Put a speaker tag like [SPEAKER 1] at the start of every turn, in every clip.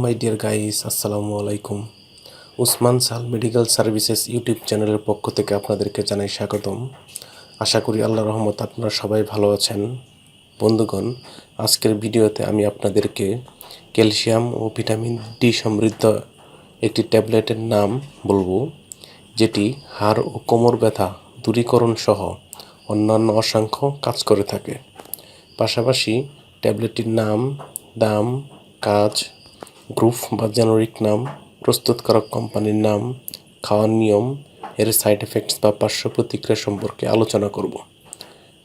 [SPEAKER 1] My dear guys, আসসালামু আলাইকুম। উসমান সাল মেডিকেল সার্ভিসেস ইউটিউব চ্যানেলের পক্ষ থেকে আপনাদেরকে জানাই স্বাগতম। আশা করি আল্লাহর রহমত আপনারা সবাই ভালো আছেন। বন্ধুগণ, আজকের ভিডিওতে আমি আপনাদেরকে ক্যালসিয়াম ও ভিটামিন ডি সমৃদ্ধ একটি ট্যাবলেটের নাম বলবো, যেটি হাড় ও কোমর ব্যথা দূরীকরণ সহ অন্যান্য অসংখ্য কাজ করে থাকে। পাশাপাশি ট্যাবলেটটির নাম, দাম, কাজ, গ্রুপ বা জেনেরিক নাম, প্রস্তুতকারক কোম্পানির নাম, খাওয়ার নিয়ম, এর সাইড এফেক্টস বা পার্শ্ব প্রতিক্রিয়া সম্পর্কে আলোচনা করব।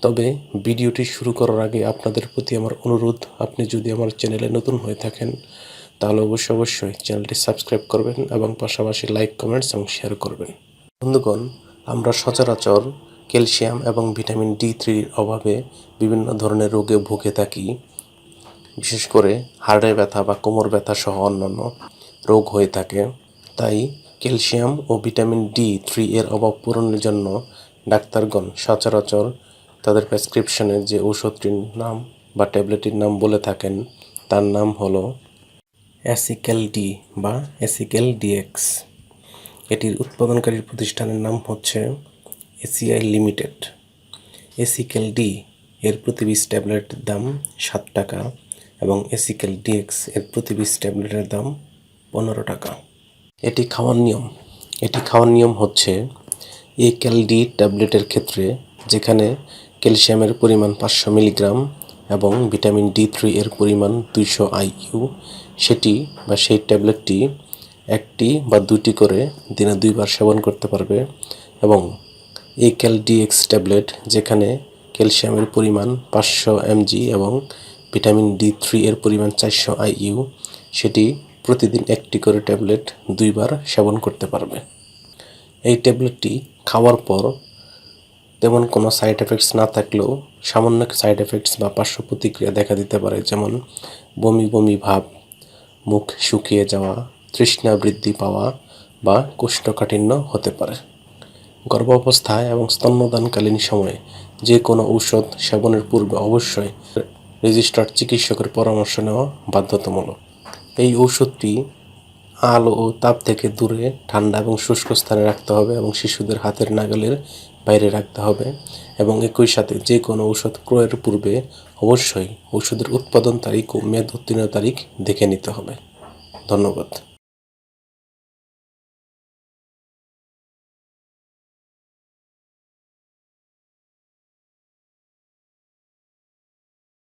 [SPEAKER 1] তবে ভিডিওটি শুরু করার আগে আপনাদের প্রতি আমার অনুরোধ, আপনি যদি আমার চ্যানেলে নতুন হয়ে থাকেন তাহলে অবশ্যই চ্যানেলটি সাবস্ক্রাইব করবেন এবং পাশাপাশি লাইক, কমেন্টস এবং শেয়ার করবেন। বন্ধুগণ, আমরা সচরাচর ক্যালসিয়াম এবং ভিটামিন D3 অভাবে বিভিন্ন ধরনের রোগে ভুগে থাকি। বিশেষ করে হাড়ে ব্যথা বা কোমর ব্যথা সহ অন্যান্য রোগ হয়ে থাকে। তাই ক্যালসিয়াম ও ভিটামিন D3 এর অভাব পূরণের জন্য ডাক্তারগণ সচরাচর তাদের প্রেসক্রিপশনে যে ঔষধটির নাম বা ট্যাবলেটটির নাম বলে থাকেন তার নাম হলো অ্যাসিক্যাল-ডি বা অ্যাসিক্যাল-ডিএক্স। এটির উৎপাদনকারী প্রতিষ্ঠানের নাম হচ্ছে এসিআই লিমিটেড। অ্যাসিক্যাল-ডি এর প্রতি 20 ট্যাবলেটের দাম 7 টাকা এবং অ্যাসিক্যাল-ডিএক্স এর প্রতি 20 ট্যাবলেটের দাম 15 টাকা। এটি খাওয়ার নিয়ম হচ্ছে, ক্যাল-ডি ট্যাবলেটের ক্ষেত্রে যেখানে ক্যালসিয়ামের পরিমাণ 500 মিলিগ্রাম এবং ভিটামিন D3 এর পরিমাণ 200 IU, সেই ট্যাবলেটটি 1টি বা 2টি করে দিনে 2 বার সেবন করতে পারবে। এবং ক্যাল-ডিএক্স ট্যাবলেট যেখানে ক্যালসিয়ামের পরিমাণ 500 mg এবং ভিটামিন D3 এর পরিমাণ 400 IU, সেটি প্রতিদিন 1টি করে ট্যাবলেট 2 বার সেবন করতে পারবে। এই ট্যাবলেটটি খাওয়ার পর তেমন কোনো সাইড এফেক্টস না থাকলেও সামান্য সাইড এফেক্টস বা পার্শ্ব প্রতিক্রিয়া দেখা দিতে পারে, যেমন বমি বমি ভাব, মুখ শুকিয়ে যাওয়া, তৃষ্ণা বৃদ্ধি পাওয়া বা কোষ্ঠকাঠিন্য হতে পারে। গর্ভাবস্থায় এবং স্তন্যদানকালীন সময়ে যে কোনো ঔষধ সেবনের পূর্বে অবশ্যই রেজিস্টার্ড চিকিৎসকের পরামর্শ নেওয়া বাধ্যতামূলক। এই ঔষধটি আলো ও তাপ থেকে দূরে ঠান্ডা এবং শুষ্ক স্থানে রাখতে হবে এবং শিশুদের হাতের নাগালের বাইরে রাখতে হবে। এবং একই সাথে যে কোনো ঔষধ ক্রয়ের পূর্বে অবশ্যই ওষুধের উৎপাদন তারিখ ও মেয়াদ উত্তীর্ণ তারিখ দেখে নিতে হবে। ধন্যবাদ।